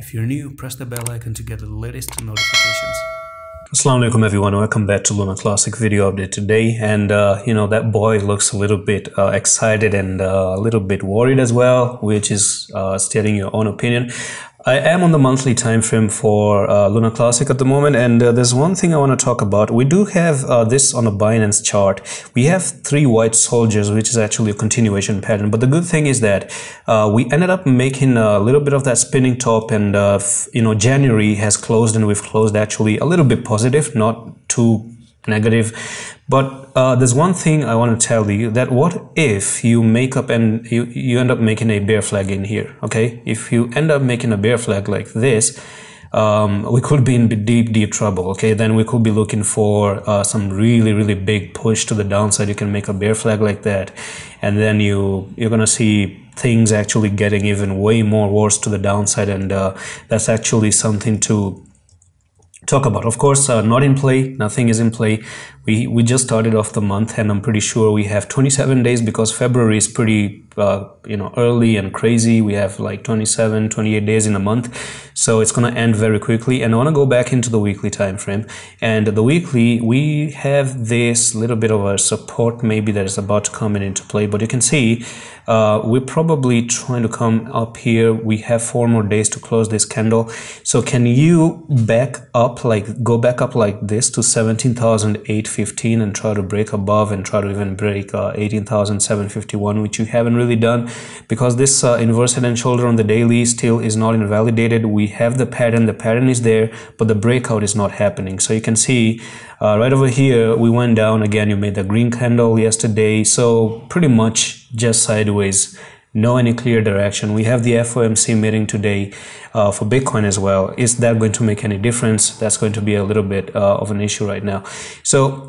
If you're new, press the bell icon to get the latest notifications. Assalamu alaikum everyone, welcome back to Luna Classic video update today. And that boy looks a little bit excited and a little bit worried as well, which is stating your own opinion. I am on the monthly time frame for Luna Classic at the moment, and there's one thing I want to talk about. We do have this on a Binance chart. We have 3 white soldiers, which is actually a continuation pattern. But the good thing is that we ended up making a little bit of that spinning top, and January has closed, and we've closed actually a little bit positive, not too negative. But there's one thing I want to tell you, that what if you make up and you end up making a bear flag in here, okay? If you end up making a bear flag like this, we could be in deep trouble, okay? Then we could be looking for some really big push to the downside. You can make a bear flag like that, and then you're gonna see things actually getting even way more worse to the downside, and that's actually something to talk about. Of course, not in play, nothing is in play. We just started off the month, and I'm pretty sure we have 27 days, because February is pretty early and crazy. We have like 27-28 days in a month, so it's gonna end very quickly. And I want to go back into the weekly time frame, and the weekly, we have this little bit of a support maybe that is about to come into play. But you can see we're probably trying to come up here. We have 4 more days to close this candle. So can you go back up like this to 17,815 and try to break above, and try to even break 18,751, which you haven't really done, because this inverse head and shoulder on the daily still is not invalidated. We have the pattern is there, but the breakout is not happening. So you can see right over here we went down again. You made the green candle yesterday, so pretty much just sideways, no any clear direction. We have the FOMC meeting today for Bitcoin as well. Is that going to make any difference? That's going to be a little bit of an issue right now. So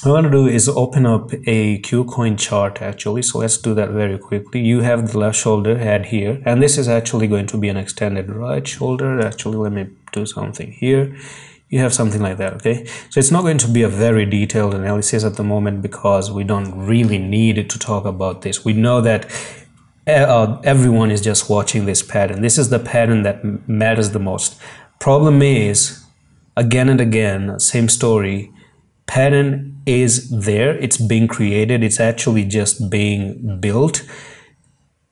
what I want to do is open up a KuCoin chart actually. So let's do that very quickly. You have the left shoulder head here, and this is actually going to be an extended right shoulder. Actually, let me do something here. You have something like that, okay? So it's not going to be a very detailed analysis at the moment, because we don't really need to talk about this. We know that everyone is just watching this pattern. This is the pattern that matters the most. Problem is, again and again, same story. Pattern is there, it's being created, it's actually just being built,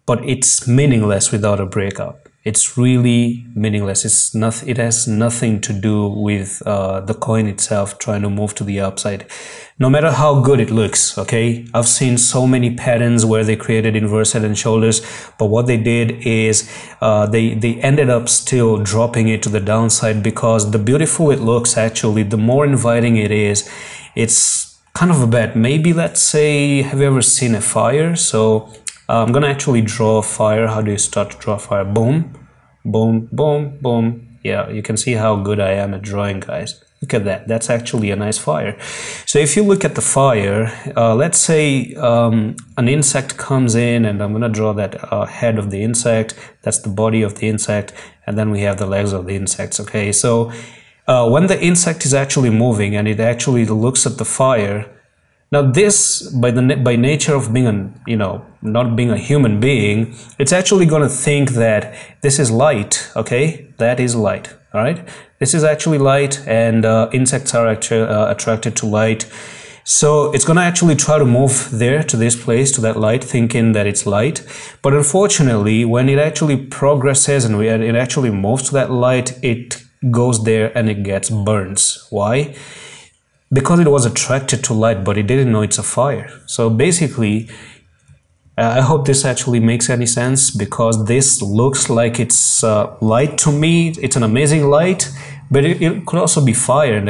but it's meaningless without a breakout. It's really meaningless. It has nothing to do with the coin itself trying to move to the upside, no matter how good it looks, okay? I've seen so many patterns where they created inverse head and shoulders, but what they did is they ended up still dropping it to the downside, because the beautiful it looks, actually, the more inviting it is, it's kind of a bet. Maybe, let's say, have you ever seen a fire? So I'm gonna actually draw a fire. How do you start to draw a fire? Boom, boom, boom, boom. Yeah, you can see how good I am at drawing, guys. Look at that. That's actually a nice fire. So if you look at the fire, let's say an insect comes in, and I'm gonna draw that head of the insect. That's the body of the insect, and then we have the legs of the insects, okay? So when the insect is actually moving and it actually looks at the fire, now this, by nature of being not being a human being, it's actually going to think that this is light, okay? That is light, all right? This is actually light, and insects are actually attracted to light. So it's going to actually try to move there to this place, to that light, thinking that it's light. But unfortunately, when it actually progresses and it actually moves to that light, it goes there and it gets burns. Why? Because it was attracted to light, but it didn't know it's a fire. So basically, I hope this actually makes any sense, because this looks like it's light to me. It's an amazing light, but it could also be fire and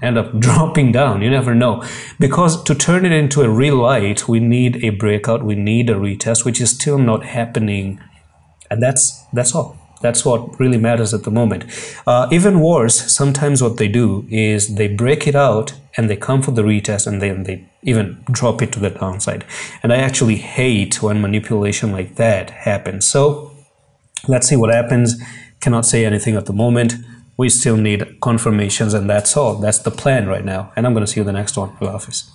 end up dropping down. You never know, because to turn it into a real light, we need a breakout, we need a retest, which is still not happening, and that's all. That's what really matters at the moment. Even worse, sometimes what they do is they break it out and they come for the retest, and then they even drop it to the downside. And I actually hate when manipulation like that happens. So let's see what happens. Cannot say anything at the moment. We still need confirmations, and that's all. That's the plan right now. And I'm going to see you in the next one. Allah Hafiz.